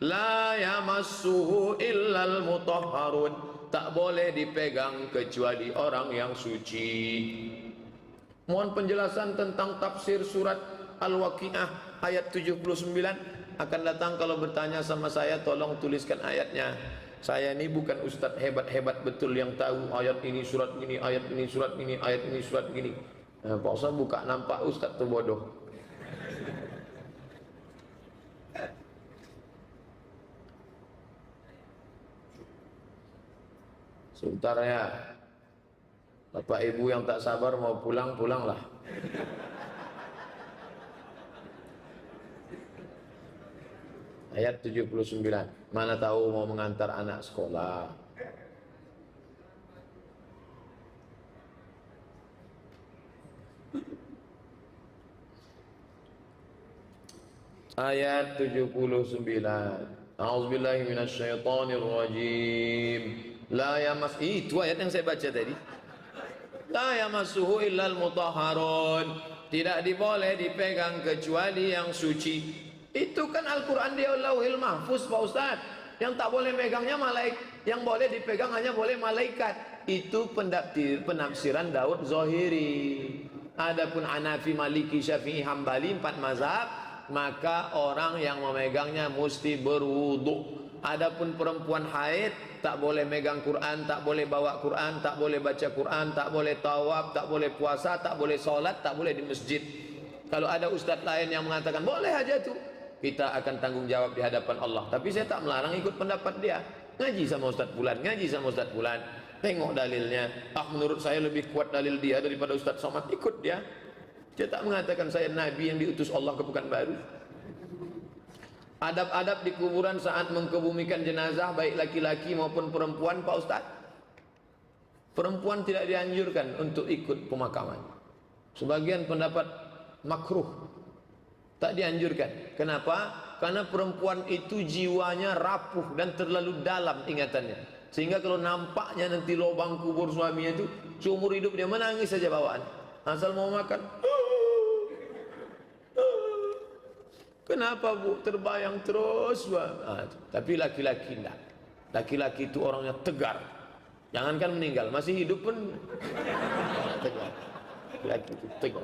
La yamassuhu illal mutahharun, tak boleh dipegang kecuali orang yang suci. Mohon penjelasan tentang tafsir surat Al-Waqiah ayat 79. Akan datang kalau bertanya sama saya, tolong tuliskan ayatnya. Saya ini bukan ustadz hebat-hebat betul yang tahu ayat ini surat gini, ayat ini surat gini, ayat ini surat gini. Nah, Pak Ustaz buka nampak ustadz tu bodoh. Sebentar ya, Bapak Ibu yang tak sabar mau pulang, pulanglah. Ayat 79. Mana tahu mau mengantar anak sekolah. Ayat 79. A'udzubillahi minasyaitonirrajim. La yamas, itu ayat yang saya baca tadi. La yamassuhu illal mutahharun, tidak diboleh dipegang kecuali yang suci. Itu kan Al-Quran di Lauhil Mahfuz Pak Ustaz. Yang tak boleh megangnya malaikat, yang boleh dipegang hanya boleh malaikat. Itu penafsiran Daud Zohiri. Adapun Hanafi, Maliki, Syafi'i, Hambali, 4 mazhab, maka orang yang memegangnya mesti berwudu. Adapun perempuan haid tak boleh megang Quran, tak boleh bawa Quran, tak boleh baca Quran, tak boleh tawaf, tak boleh puasa, tak boleh sholat, tak boleh di masjid. Kalau ada ustadz lain yang mengatakan boleh aja tuh, kita akan tanggung jawab di hadapan Allah. Tapi saya tak melarang ikut pendapat dia. Ngaji sama ustadz Fulan, ngaji sama ustadz Fulan, tengok dalilnya. Menurut saya lebih kuat dalil dia daripada ustadz Somad, ikut dia. Dia tak mengatakan saya nabi yang diutus Allah ke Pekanbaru. Adab-adab di kuburan saat mengkebumikan jenazah, baik laki-laki maupun perempuan Pak Ustaz. Perempuan tidak dianjurkan untuk ikut pemakaman. Sebagian pendapat makruh, tak dianjurkan. Kenapa? Karena perempuan itu jiwanya rapuh dan terlalu dalam ingatannya, sehingga kalau nampaknya nanti lubang kubur suaminya itu, seumur hidup dia menangis saja bawaan. Asal mau makan, kenapa bu, terbayang terus. Tapi laki-laki enggak. Laki-laki itu orangnya tegar, jangankan meninggal, masih hidup pun tegar. Laki itu tegar.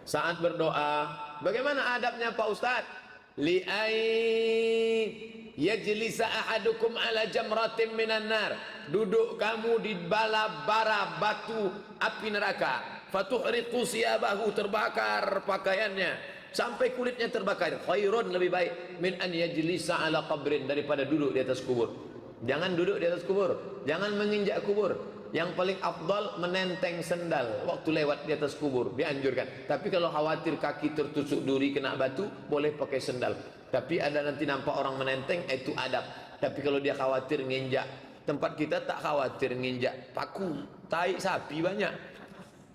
Saat berdoa, bagaimana adabnya Pak Ustaz? Li'ai yajlisa ahadukum ala jamratin minan nar, duduk kamu di bala bara batu api neraka, fatuhriqu siyabahu, terbakar pakaiannya sampai kulitnya terbakar. Khairun, lebih baik, min an yajlisa ala qabrin, daripada duduk di atas kubur. Jangan duduk di atas kubur, jangan menginjak kubur. Yang paling afdal menenteng sendal waktu lewat di atas kubur, dianjurkan. Tapi kalau khawatir kaki tertusuk duri kena batu, boleh pakai sendal. Tapi ada nanti nampak orang menenteng, itu adab. Tapi kalau dia khawatir nginjak, tempat kita tak khawatir nginjak paku, tai sapi banyak,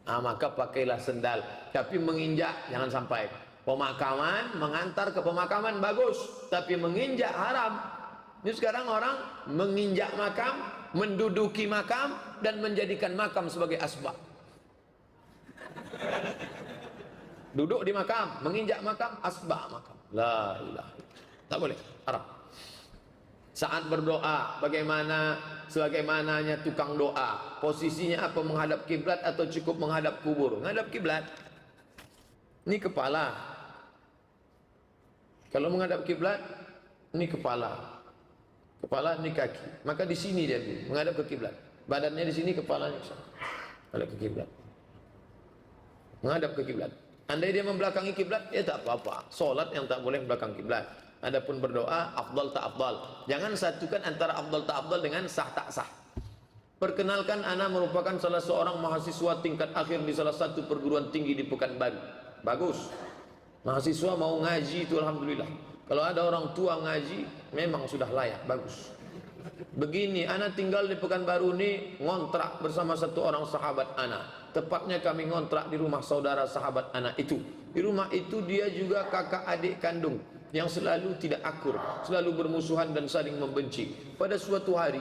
maka pakailah sendal. Tapi menginjak jangan sampai. Pemakaman, mengantar ke pemakaman bagus, tapi menginjak haram. Ini sekarang orang menginjak makam, menduduki makam, dan menjadikan makam sebagai asbab. Duduk di makam, menginjak makam, asbab makam. La ilaha, tak boleh, haram. Saat berdoa, sebagaimananya tukang doa, posisinya apa? Menghadap kiblat atau cukup menghadap kubur? Menghadap kiblat. Ini kepala. Kalau menghadap kiblat, ini kepala. Kepala, ini kaki. Maka di sini dia menghadap ke kiblat. Badannya di sini, kepalanya menghadap ke kiblat. Menghadap ke kiblat. Andai dia membelakangi kiblat, ya tak apa-apa. Solat yang tak boleh belakang kiblat. Adapun berdoa, afdal tak afdal. Jangan satukan antara afdal tak afdal dengan sah tak sah. Perkenalkan, ana merupakan salah seorang mahasiswa tingkat akhir di salah satu perguruan tinggi di Pekanbaru. Bagus. Mahasiswa mau ngaji itu alhamdulillah. Kalau ada orang tua ngaji, memang sudah layak, bagus. Begini, ana tinggal di Pekanbaru ini, ngontrak bersama satu orang sahabat ana. Tepatnya kami ngontrak di rumah saudara sahabat ana itu. Di rumah itu dia juga kakak adik kandung yang selalu tidak akur, selalu bermusuhan dan saling membenci. Pada suatu hari,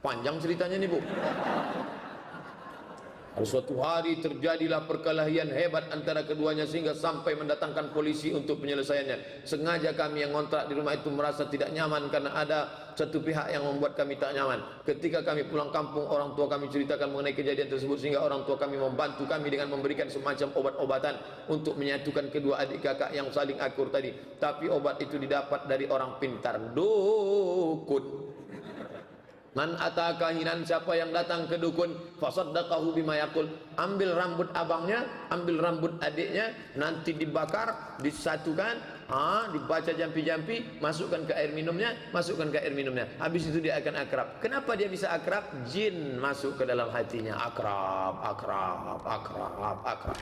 panjang ceritanya nih bu. Suatu hari terjadilah perkelahian hebat antara keduanya sehingga sampai mendatangkan polisi untuk penyelesaiannya. Sengaja kami yang ngontrak di rumah itu merasa tidak nyaman karena ada satu pihak yang membuat kami tak nyaman. Ketika kami pulang kampung, orang tua kami ceritakan mengenai kejadian tersebut sehingga orang tua kami membantu kami dengan memberikan semacam obat-obatan untuk menyatukan kedua adik kakak yang saling akur tadi. Tapi obat itu didapat dari orang pintar, dukun. Man ataka hinan, siapa yang datang ke dukun, fasaddaqahu bima yaqul, ambil rambut abangnya, ambil rambut adiknya, nanti dibakar, disatukan, dibaca jampi-jampi, masukkan ke air minumnya, masukkan ke air minumnya. Habis itu dia akan akrab. Kenapa dia bisa akrab? Jin masuk ke dalam hatinya, akrab, akrab, akrab, akrab.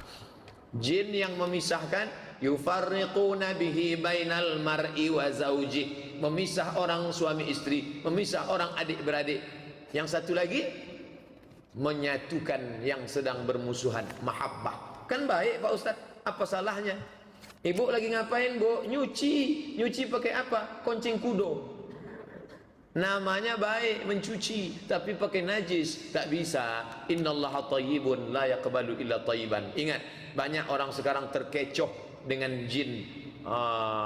Jin yang memisahkan, yufarriquna bihi bainal mar'i wa zaujih, memisah orang suami istri, memisah orang adik beradik. Yang satu lagi menyatukan yang sedang bermusuhan, mahabbah. Kan baik Pak Ustaz, apa salahnya? Ibu lagi ngapain, Bu? Nyuci. Nyuci pakai apa? Koncing kudo. Namanya baik mencuci, tapi pakai najis tak bisa. Innallaha thayyibun la yaqbalu illa thayyiban. Ingat, banyak orang sekarang terkecoh dengan jin,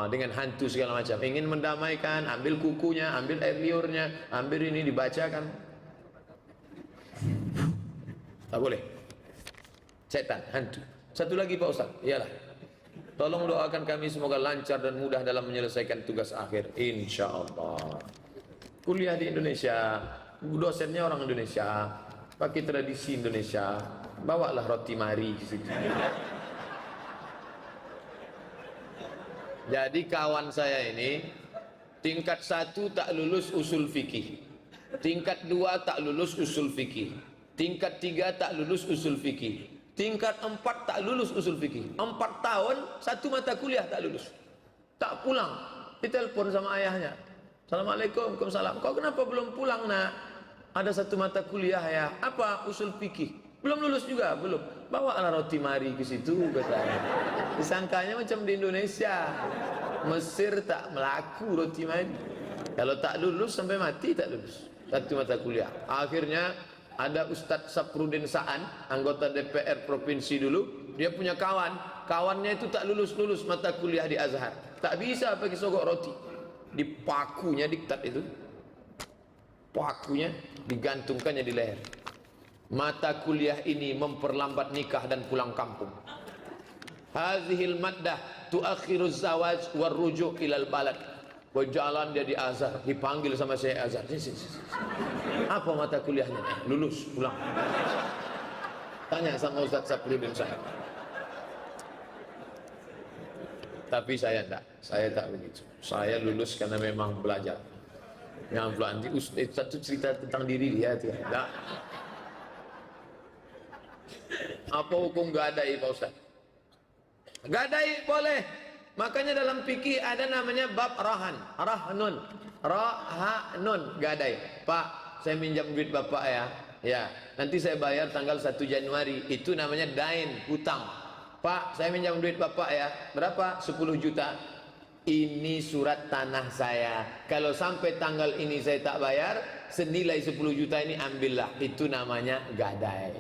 dengan hantu segala macam. Ingin mendamaikan, ambil kukunya, ambil air liurnya, ambil ini dibacakan. Tak boleh. Setan, hantu. Satu lagi Pak Ustaz, iyalah. Tolong doakan kami semoga lancar dan mudah dalam menyelesaikan tugas akhir, insyaallah. Kuliah di Indonesia, dosennya orang Indonesia, pakai tradisi Indonesia, bawalah roti mari ke situ. Jadi kawan saya ini tingkat 1 tak lulus usul fikih, tingkat 2 tak lulus usul fikih, tingkat 3 tak lulus usul fikih, tingkat 4 tak lulus usul fikih. 4 tahun 1 mata kuliah tak lulus, tak pulang. Ditelepon sama ayahnya, Assalamualaikum, Waalaikumsalam. Kau kenapa belum pulang nak? Ada 1 mata kuliah ya. Apa? Usul fikih. Belum lulus juga, belum. Bawalah roti mari ke situ katanya. Disangkanya macam di Indonesia. Mesir tak melaku roti mari. Kalau tak lulus sampai mati tak lulus. 1 mata kuliah. Akhirnya ada Ustadz Saprudin Sa'an, anggota DPR provinsi dulu. Dia punya kawan. Kawannya itu tak lulus mata kuliah di Azhar. Tak bisa pakai sogok roti. Di pakunya diktat itu, pakunya digantungkannya di leher. Mata kuliah ini memperlambat nikah dan pulang kampung. Hazihil maddah tuakhiruz zawaj warruju' ilal balad. Berjalan dia di Azhar, dipanggil sama Syekh Azhar. Apa mata kuliahnya? Lulus, pulang. Tanya sama Ustaz Saprudin Sa'an. Tapi saya tak begitu. Saya lulus karena memang belajar. Yang nanti satu cerita tentang diri dia itu. Tak. Apa hukum gadai Pak Ustaz? Gadai boleh. Makanya dalam fikih ada namanya bab rahan, rahanun, gadai. Pak, saya minjam duit Bapak ya. Ya, nanti saya bayar tanggal 1 Januari. Itu namanya dain, hutang. Pak, saya minjam duit Bapak ya. Berapa? 10 juta. Ini surat tanah saya. Kalau sampai tanggal ini saya tak bayar, senilai 10 juta ini ambillah. Itu namanya gadai.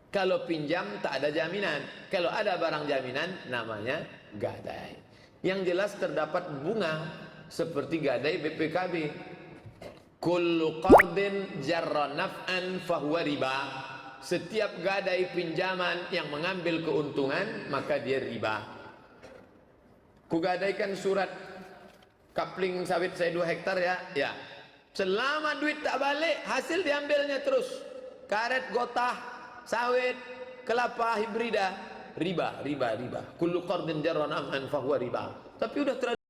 Kalau pinjam tak ada jaminan. Kalau ada barang jaminan namanya gadai. Yang jelas terdapat bunga seperti gadai BPKB. Kullu qardin jarra naf'an fahuwa riba. Setiap gadai pinjaman yang mengambil keuntungan maka dia riba. Kugadaikan surat kapling sawit saya 2 hektar ya. Ya. Selama duit tak balik, hasil diambilnya terus. Karet gotah, sawit, kelapa hibrida, riba. Kullu qardin jarra naf'an fahuwa riba. Tapi udah